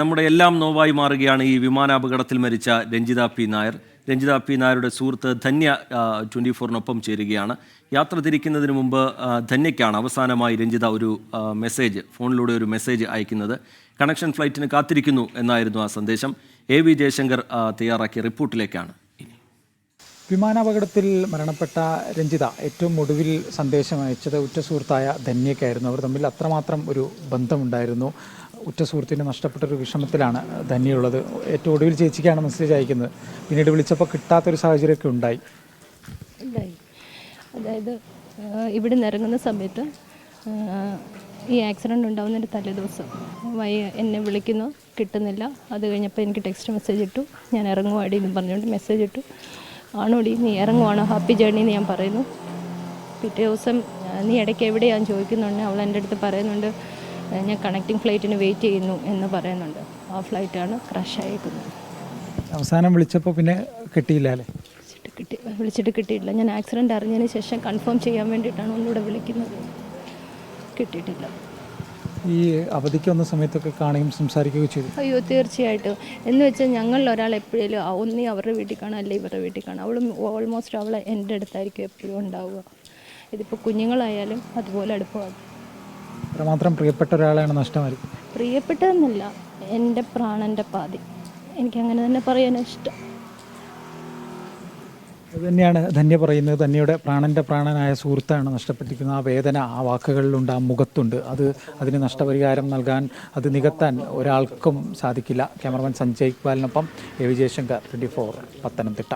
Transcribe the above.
നമ്മുടെ എല്ലാം നോവായി മാറുകയാണ് ഈ വിമാനാപകടത്തിൽ മരിച്ച രഞ്ജിത പി നായർ. രഞ്ജിത പി നായരുടെ സുഹൃത്ത് ധന്യ 24-നൊപ്പം ചേരുകയാണ്. യാത്ര തിരിക്കുന്നതിന് മുമ്പ് ധന്യയ്ക്കാണ് അവസാനമായി രഞ്ജിത ഒരു ഫോണിലൂടെ ഒരു മെസ്സേജ് അയക്കുന്നത്. കണക്ഷൻ ഫ്ലൈറ്റിന് കാത്തിരിക്കുന്നു എന്നായിരുന്നു ആ സന്ദേശം. AV ജയശങ്കർ തയ്യാറാക്കിയ റിപ്പോർട്ടിലേക്കാണ്. വിമാനാപകടത്തിൽ മരണപ്പെട്ട രഞ്ജിത ഏറ്റവും ഒടുവിൽ സന്ദേശം അയച്ചത് ഉറ്റ സുഹൃത്തായ ധന്യയ്ക്കായിരുന്നു. അവർ തമ്മിൽ അത്രമാത്രം ഒരു ബന്ധമുണ്ടായിരുന്നു. ഉറ്റ സുഹൃത്തിനെ നഷ്ടപ്പെട്ടൊരു വിഷമത്തിലാണ് ധന്യയുള്ളത്. ഏറ്റവും ഒടുവിൽ ചേച്ചിക്കാണ് മെസ്സേജ് അയക്കുന്നത്. പിന്നീട് വിളിച്ചപ്പോൾ കിട്ടാത്തൊരു സാഹചര്യമൊക്കെ ഉണ്ടായി. അതായത് ഇവിടെ നിന്ന് ഇറങ്ങുന്ന സമയത്ത് ഈ ആക്സിഡൻറ്റ് ഉണ്ടാകുന്നതിൻ്റെ തലേദിവസം എന്നെ വിളിക്കുന്നു, കിട്ടുന്നില്ല. അത് കഴിഞ്ഞപ്പോൾ എനിക്ക് ടെക്സ്റ്റ് മെസ്സേജ് ഇട്ടു, ഞാൻ ഇറങ്ങുവാടി എന്ന് പറഞ്ഞുകൊണ്ട് മെസ്സേജ് ഇട്ടു. ആണോടി നീ ഇറങ്ങുവാണോ, ഹാപ്പി ജേർണി എന്ന് ഞാൻ പറയുന്നു. പിറ്റേ ദിവസം നീ ഇടയ്ക്ക് എവിടെയാണെന്ന് ചോദിക്കുന്നുണ്ട്. അവൾ എൻ്റെ അടുത്ത് പറയുന്നുണ്ട് ഞാൻ കണക്റ്റിംഗ് ഫ്ലൈറ്റിന് വെയിറ്റ് ചെയ്യുന്നു എന്ന് പറയുന്നുണ്ട്. ആ ഫ്ലൈറ്റാണ് ക്രാഷ് ആയിരിക്കുന്നത്. അവസാനം വിളിച്ചപ്പോൾ പിന്നെ കിട്ടിയില്ല അല്ലേ? വിളിച്ചിട്ട് കിട്ടിയിട്ടില്ല. ഞാൻ ആക്സിഡൻറ്റ് അറിഞ്ഞതിന് ശേഷം കൺഫേം ചെയ്യാൻ വേണ്ടിയിട്ടാണ് ഒന്നുകൂടെ വിളിക്കുന്നത്. കിട്ടിയിട്ടില്ല. ഈ അവധിക്ക് വന്ന സമയത്തൊക്കെ കാണുകയും സംസാരിക്കുകയും ചെയ്തു. അയ്യോ തീർച്ചയായിട്ടും. എന്ന് വെച്ചാൽ ഞങ്ങളിൽ ഒരാൾ എപ്പോഴും ഒന്നീ അവരുടെ വീട്ടിൽ കാണാം, അല്ലെങ്കിൽ ഇവരുടെ വീട്ടിൽ കാണാം. അവൾ ഓൾമോസ്റ്റ് അവൾ എൻ്റെ അടുത്തായിരിക്കും എപ്പോഴും ഉണ്ടാവുക. ഇതിപ്പോൾ കുഞ്ഞുങ്ങളായാലും അതുപോലെ അടുപ്പമാണ്. അത്രമാത്രം പ്രിയപ്പെട്ട ഒരാളാണ് നഷ്ടമായിരിക്കും. പ്രിയപ്പെട്ടതെന്നല്ല, എൻ്റെ പ്രാണൻ്റെ പാതി. എനിക്കങ്ങനെ തന്നെ പറയാനാണ് ഇഷ്ടം. അതുതന്നെയാണ് ധന്യ പറയുന്നത്. ധന്യയുടെ പ്രാണനായ സുഹൃത്താണ് നഷ്ടപ്പെട്ടിരിക്കുന്നത്. ആ വേദന ആ വാക്കുകളിലുണ്ട്, ആ മുഖത്തുണ്ട്. അതിന് നഷ്ടപരിഹാരം നൽകാൻ, അത് നികത്താൻ ഒരാൾക്കും സാധിക്കില്ല. ക്യാമറമാൻ സഞ്ജയ് ഇക്ബാലിനൊപ്പം AV ജയശങ്കർ, 24 പത്തനംതിട്ട.